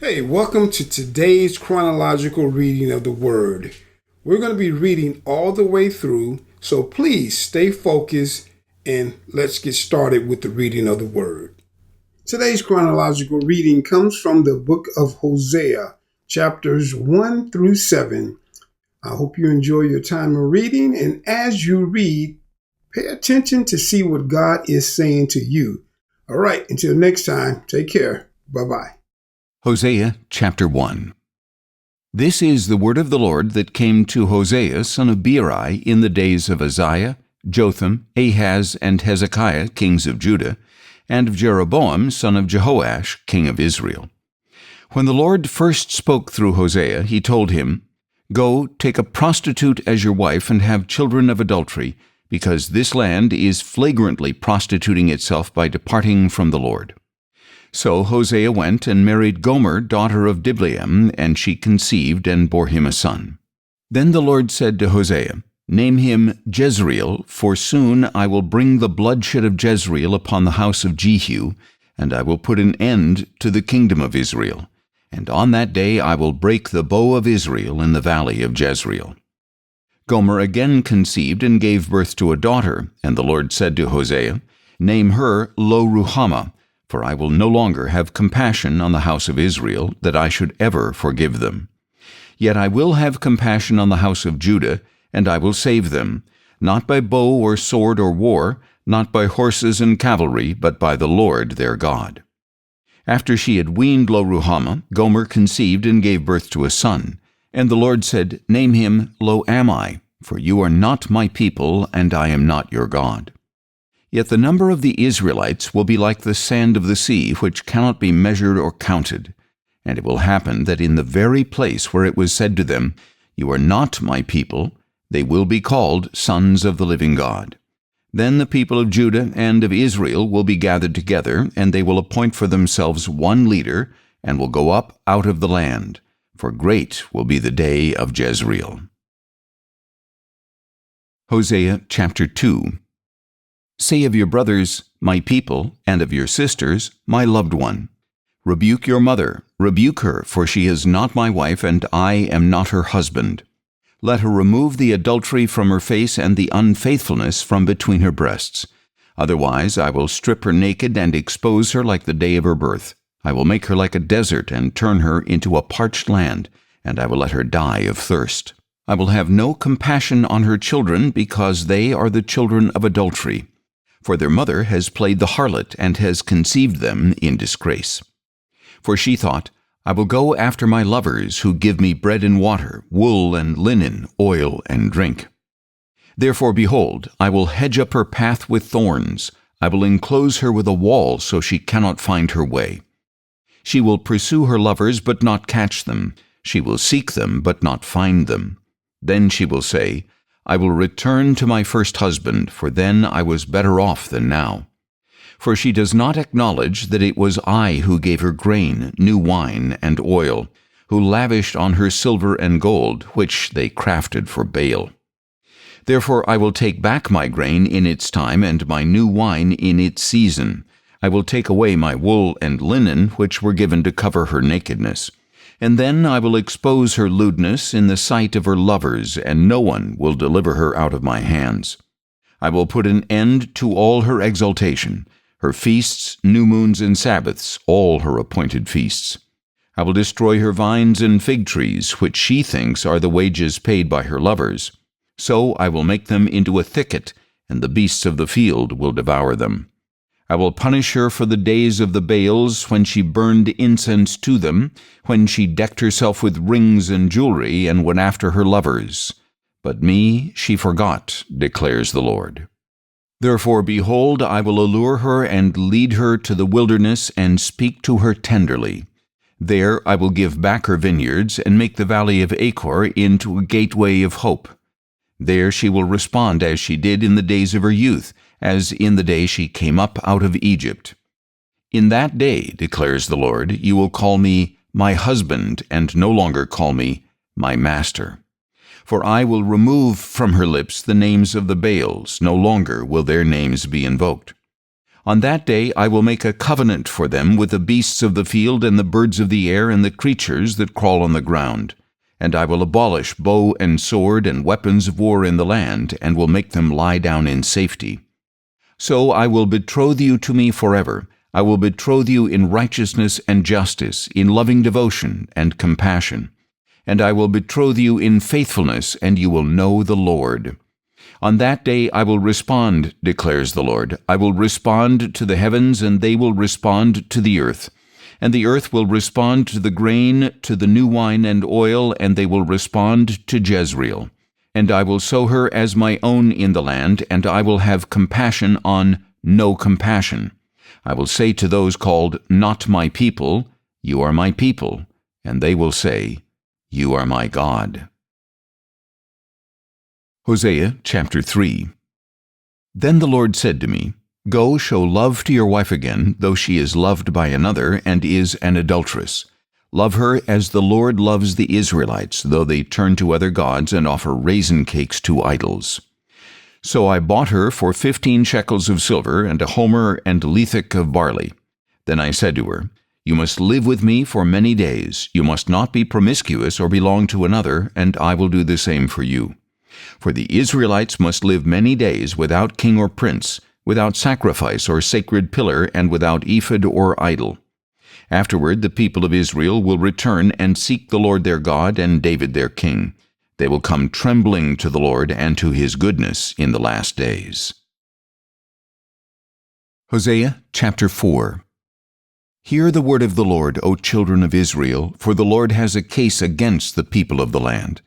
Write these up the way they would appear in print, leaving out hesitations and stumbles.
Hey, welcome to today's chronological reading of the Word. We're going to be reading all the way through, so please stay focused and let's get started with the reading of the Word. Today's chronological reading comes from the book of Hosea, chapters 1 through 7. I hope you enjoy your time of reading, and as you read, pay attention to see what God is saying to you. All right, until next time, take care. Bye-bye. Hosea chapter 1. This is the word of the Lord that came to Hosea son of Beeri in the days of Uzziah, Jotham, Ahaz, and Hezekiah, kings of Judah, and of Jeroboam son of Jehoash, king of Israel. When the Lord first spoke through Hosea, he told him, "Go, take a prostitute as your wife and have children of adultery, because this land is flagrantly prostituting itself by departing from the Lord." So Hosea went and married Gomer, daughter of Diblaim, and she conceived and bore him a son. Then the Lord said to Hosea, "Name him Jezreel, for soon I will bring the bloodshed of Jezreel upon the house of Jehu, and I will put an end to the kingdom of Israel. And on that day I will break the bow of Israel in the valley of Jezreel." Gomer again conceived and gave birth to a daughter, and the Lord said to Hosea, "Name her Lo-ruhamah, for I will no longer have compassion on the house of Israel, that I should ever forgive them. Yet I will have compassion on the house of Judah, and I will save them, not by bow or sword or war, not by horses and cavalry, but by the Lord their God." After she had weaned Lo-ruhamah, Gomer conceived and gave birth to a son. And the Lord said, "Name him Lo-ammi, for you are not my people, and I am not your God." Yet the number of the Israelites will be like the sand of the sea, which cannot be measured or counted. And it will happen that in the very place where it was said to them, "You are not my people," they will be called sons of the living God. Then the people of Judah and of Israel will be gathered together, and they will appoint for themselves one leader, and will go up out of the land. For great will be the day of Jezreel. Hosea chapter 2. Say of your brothers, "My people," and of your sisters, "My loved one." Rebuke your mother, rebuke her, for she is not my wife, and I am not her husband. Let her remove the adultery from her face and the unfaithfulness from between her breasts. Otherwise I will strip her naked and expose her like the day of her birth. I will make her like a desert and turn her into a parched land, and I will let her die of thirst. I will have no compassion on her children, because they are the children of adultery. For their mother has played the harlot and has conceived them in disgrace. For she thought, "I will go after my lovers who give me bread and water, wool and linen, oil and drink." Therefore, behold, I will hedge up her path with thorns. I will enclose her with a wall so she cannot find her way. She will pursue her lovers but not catch them. She will seek them but not find them. Then she will say, "I will return to my first husband, for then I was better off than now." For she does not acknowledge that it was I who gave her grain, new wine, and oil, who lavished on her silver and gold, which they crafted for Baal. Therefore I will take back my grain in its time, and my new wine in its season. I will take away my wool and linen, which were given to cover her nakedness. And then I will expose her lewdness in the sight of her lovers, and no one will deliver her out of my hands. I will put an end to all her exaltation, her feasts, new moons, and Sabbaths, all her appointed feasts. I will destroy her vines and fig trees, which she thinks are the wages paid by her lovers. So I will make them into a thicket, and the beasts of the field will devour them. I will punish her for the days of the Baals, when she burned incense to them, when she decked herself with rings and jewelry, and went after her lovers. But me she forgot, declares the Lord. Therefore, behold, I will allure her and lead her to the wilderness, and speak to her tenderly. There I will give back her vineyards, and make the valley of Achor into a gateway of hope. There she will respond as she did in the days of her youth, as in the day she came up out of Egypt. In that day, declares the Lord, you will call me my husband, and no longer call me my master. For I will remove from her lips the names of the Baals, no longer will their names be invoked. On that day I will make a covenant for them with the beasts of the field and the birds of the air and the creatures that crawl on the ground. And I will abolish bow and sword and weapons of war in the land, and will make them lie down in safety. So I will betroth you to me forever. I will betroth you in righteousness and justice, in loving devotion and compassion. And I will betroth you in faithfulness, and you will know the Lord. On that day I will respond, declares the Lord. I will respond to the heavens, and they will respond to the earth. And the earth will respond to the grain, to the new wine and oil, and they will respond to Jezreel. And I will sow her as my own in the land, and I will have compassion on no compassion. I will say to those called not my people, you are my people, and they will say, you are my God. Hosea chapter 3. Then the Lord said to me, Go, show love to your wife again, though she is loved by another and is an adulteress. Love her as the Lord loves the Israelites, though they turn to other gods and offer raisin cakes to idols. So I bought her for 15 shekels of silver and a homer and lethek of barley. Then I said to her, You must live with me for many days. You must not be promiscuous or belong to another, and I will do the same for you. For the Israelites must live many days without king or prince, without sacrifice or sacred pillar, and without ephod or idol. Afterward the people of Israel will return and seek the Lord their God and David their king. They will come trembling to the Lord and to his goodness in the last days. Hosea chapter 4. Hear the word of the Lord, O children of Israel, for the Lord has a case against the people of the land.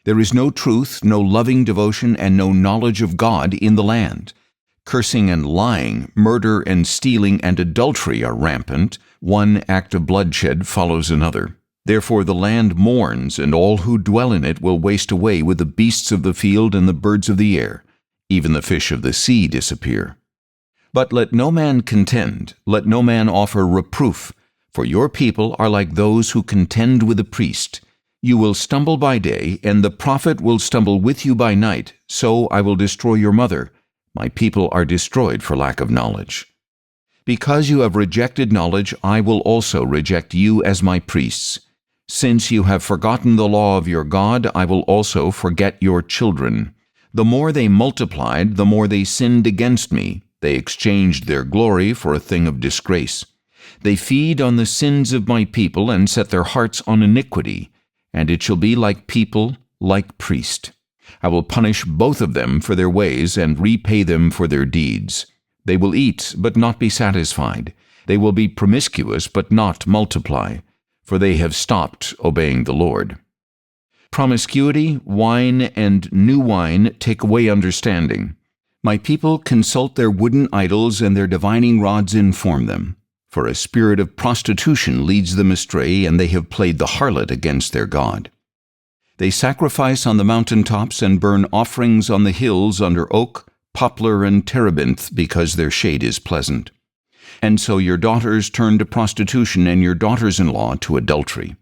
There is no truth, no loving devotion, and no knowledge of God in the land. Cursing and lying, murder and stealing and adultery are rampant. One act of bloodshed follows another. Therefore the land mourns, and all who dwell in it will waste away with the beasts of the field and the birds of the air. Even the fish of the sea disappear. But let no man contend, let no man offer reproof, for your people are like those who contend with a priest. You will stumble by day, and the prophet will stumble with you by night, so I will destroy your mother. My people are destroyed for lack of knowledge. Because you have rejected knowledge, I will also reject you as my priests. Since you have forgotten the law of your God, I will also forget your children. The more they multiplied, the more they sinned against me. They exchanged their glory for a thing of disgrace. They feed on the sins of my people and set their hearts on iniquity, and it shall be like people, like priest. I will punish both of them for their ways and repay them for their deeds. They will eat, but not be satisfied. They will be promiscuous, but not multiply, for they have stopped obeying the Lord. Promiscuity, wine, and new wine take away understanding. My people consult their wooden idols, and their divining rods inform them. For a spirit of prostitution leads them astray, and they have played the harlot against their God. They sacrifice on the mountaintops and burn offerings on the hills under oak, poplar, and terebinth, because their shade is pleasant. And so your daughters turn to prostitution, and your daughters-in-law to adultery.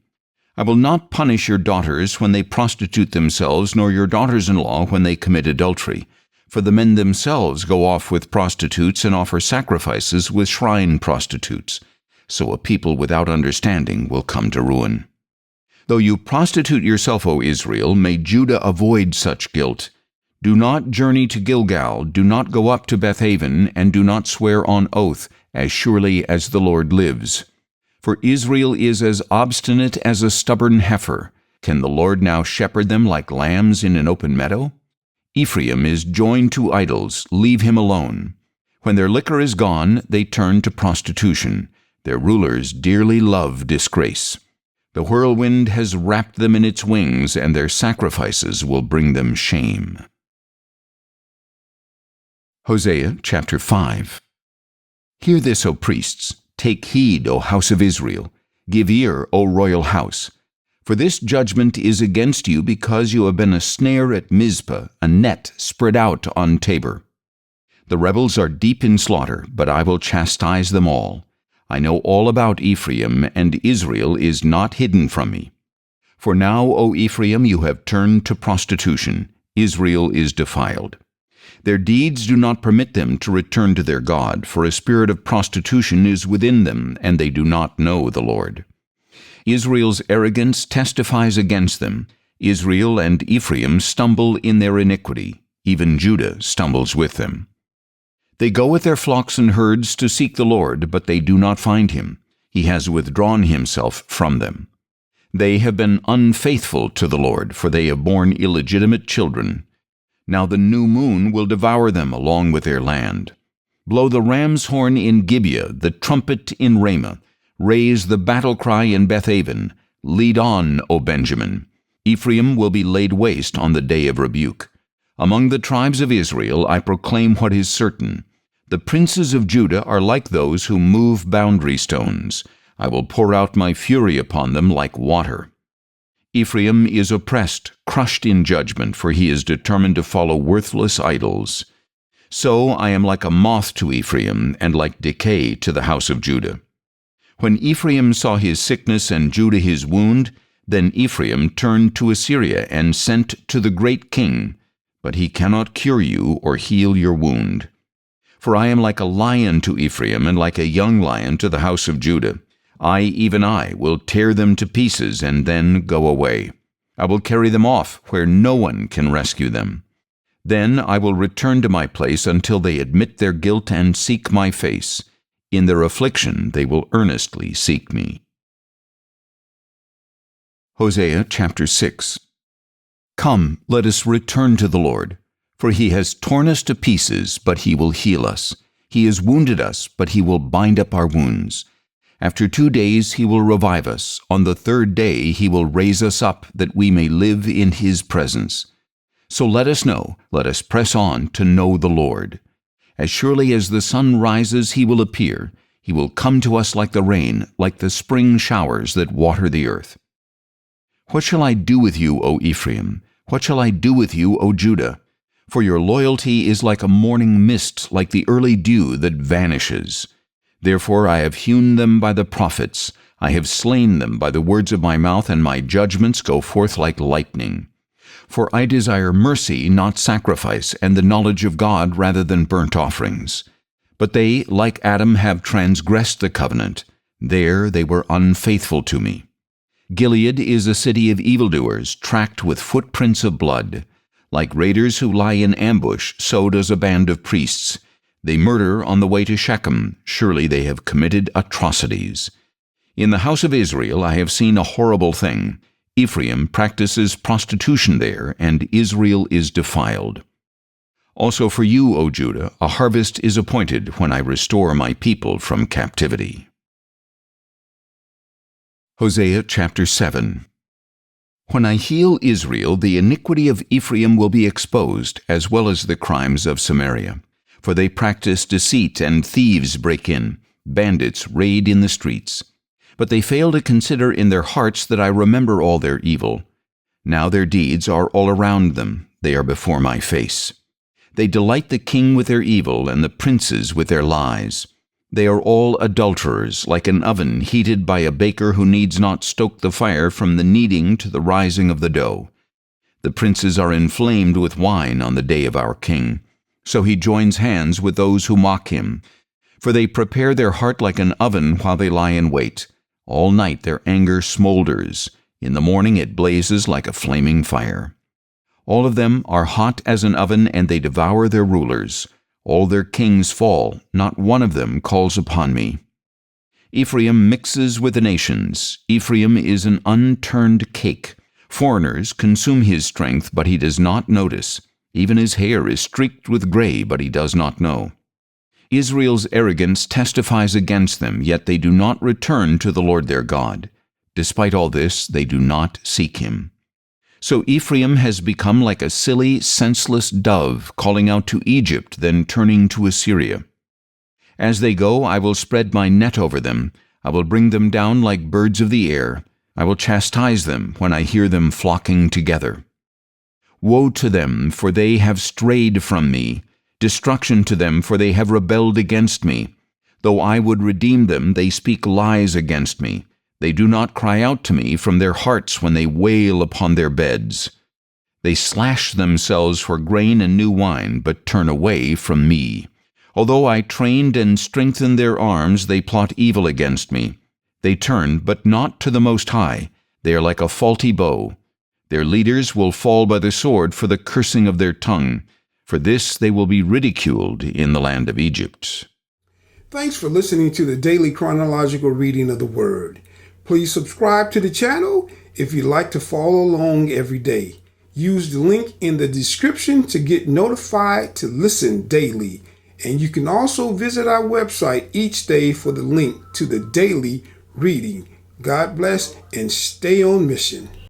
I will not punish your daughters when they prostitute themselves, nor your daughters-in-law when they commit adultery. For the men themselves go off with prostitutes and offer sacrifices with shrine prostitutes. So a people without understanding will come to ruin. Though you prostitute yourself, O Israel, may Judah avoid such guilt. Do not journey to Gilgal, do not go up to Bethaven, and do not swear on oath, as surely as the Lord lives. For Israel is as obstinate as a stubborn heifer. Can the Lord now shepherd them like lambs in an open meadow? Ephraim is joined to idols, leave him alone. When their liquor is gone, they turn to prostitution. Their rulers dearly love disgrace. The whirlwind has wrapped them in its wings, and their sacrifices will bring them shame. Hosea chapter 5. Hear this, O priests. Take heed, O house of Israel. Give ear, O royal house. For this judgment is against you, because you have been a snare at Mizpah, a net spread out on Tabor. The rebels are deep in slaughter, but I will chastise them all. I know all about Ephraim, and Israel is not hidden from me. For now, O Ephraim, you have turned to prostitution. Israel is defiled. Their deeds do not permit them to return to their God, for a spirit of prostitution is within them, and they do not know the Lord. Israel's arrogance testifies against them. Israel and Ephraim stumble in their iniquity. Even Judah stumbles with them. They go with their flocks and herds to seek the Lord, but they do not find him. He has withdrawn himself from them. They have been unfaithful to the Lord, for they have borne illegitimate children. Now the new moon will devour them along with their land. Blow the ram's horn in Gibeah, the trumpet in Ramah. Raise the battle cry in Bethaven. Lead on, O Benjamin. Ephraim will be laid waste on the day of rebuke. Among the tribes of Israel I proclaim what is certain. The princes of Judah are like those who move boundary stones. I will pour out my fury upon them like water. Ephraim is oppressed, crushed in judgment, for he is determined to follow worthless idols. So I am like a moth to Ephraim, and like decay to the house of Judah. When Ephraim saw his sickness and Judah his wound, then Ephraim turned to Assyria and sent to the great king, but he cannot cure you or heal your wound. For I am like a lion to Ephraim, and like a young lion to the house of Judah. Even I, will tear them to pieces and then go away. I will carry them off where no one can rescue them. Then I will return to my place until they admit their guilt and seek my face. In their affliction they will earnestly seek me. Hosea chapter 6. Come, let us return to the Lord. For he has torn us to pieces, but he will heal us. He has wounded us, but he will bind up our wounds. After 2 days he will revive us. On the 3rd day he will raise us up, that we may live in his presence. So let us press on to know the Lord. As surely as the sun rises he will appear. He will come to us like the rain, like the spring showers that water the earth. What shall I do with you, O Ephraim? What shall I do with you, O Judah? For your loyalty is like a morning mist, like the early dew that vanishes. Therefore I have hewn them by the prophets. I have slain them by the words of my mouth, and my judgments go forth like lightning. For I desire mercy, not sacrifice, and the knowledge of God rather than burnt offerings. But they, like Adam, have transgressed the covenant. There they were unfaithful to me. Gilead is a city of evildoers, tracked with footprints of blood. Like raiders who lie in ambush, so does a band of priests. They murder on the way to Shechem. Surely they have committed atrocities. In the house of Israel I have seen a horrible thing. Ephraim practices prostitution there, and Israel is defiled. Also for you, O Judah, a harvest is appointed when I restore my people from captivity. Hosea chapter 7. When I heal Israel, the iniquity of Ephraim will be exposed, as well as the crimes of Samaria. For they practice deceit, and thieves break in. Bandits raid in the streets. But they fail to consider in their hearts that I remember all their evil. Now their deeds are all around them. They are before my face. They delight the king with their evil, and the princes with their lies. They are all adulterers, like an oven heated by a baker who needs not stoke the fire from the kneading to the rising of the dough. The princes are inflamed with wine on the day of our king. So he joins hands with those who mock him. For they prepare their heart like an oven while they lie in wait. All night their anger smolders. In the morning it blazes like a flaming fire. All of them are hot as an oven, and they devour their rulers. All their kings fall, not one of them calls upon me. Ephraim mixes with the nations. Ephraim is an unturned cake. Foreigners consume his strength, but he does not notice. Even his hair is streaked with gray, but he does not know. Israel's arrogance testifies against them, yet they do not return to the Lord their God. Despite all this, they do not seek him. So Ephraim has become like a silly, senseless dove, calling out to Egypt, then turning to Assyria. As they go, I will spread my net over them. I will bring them down like birds of the air. I will chastise them when I hear them flocking together. Woe to them, for they have strayed from me. Destruction to them, for they have rebelled against me. Though I would redeem them, they speak lies against me. They do not cry out to me from their hearts when they wail upon their beds. They slash themselves for grain and new wine, but turn away from me. Although I trained and strengthened their arms, they plot evil against me. They turn, but not to the Most High. They are like a faulty bow. Their leaders will fall by the sword for the cursing of their tongue. For this they will be ridiculed in the land of Egypt. Thanks for listening to the daily chronological reading of the Word. Please subscribe to the channel if you'd like to follow along every day. Use the link in the description to get notified to listen daily. And you can also visit our website each day for the link to the daily reading. God bless and stay on mission.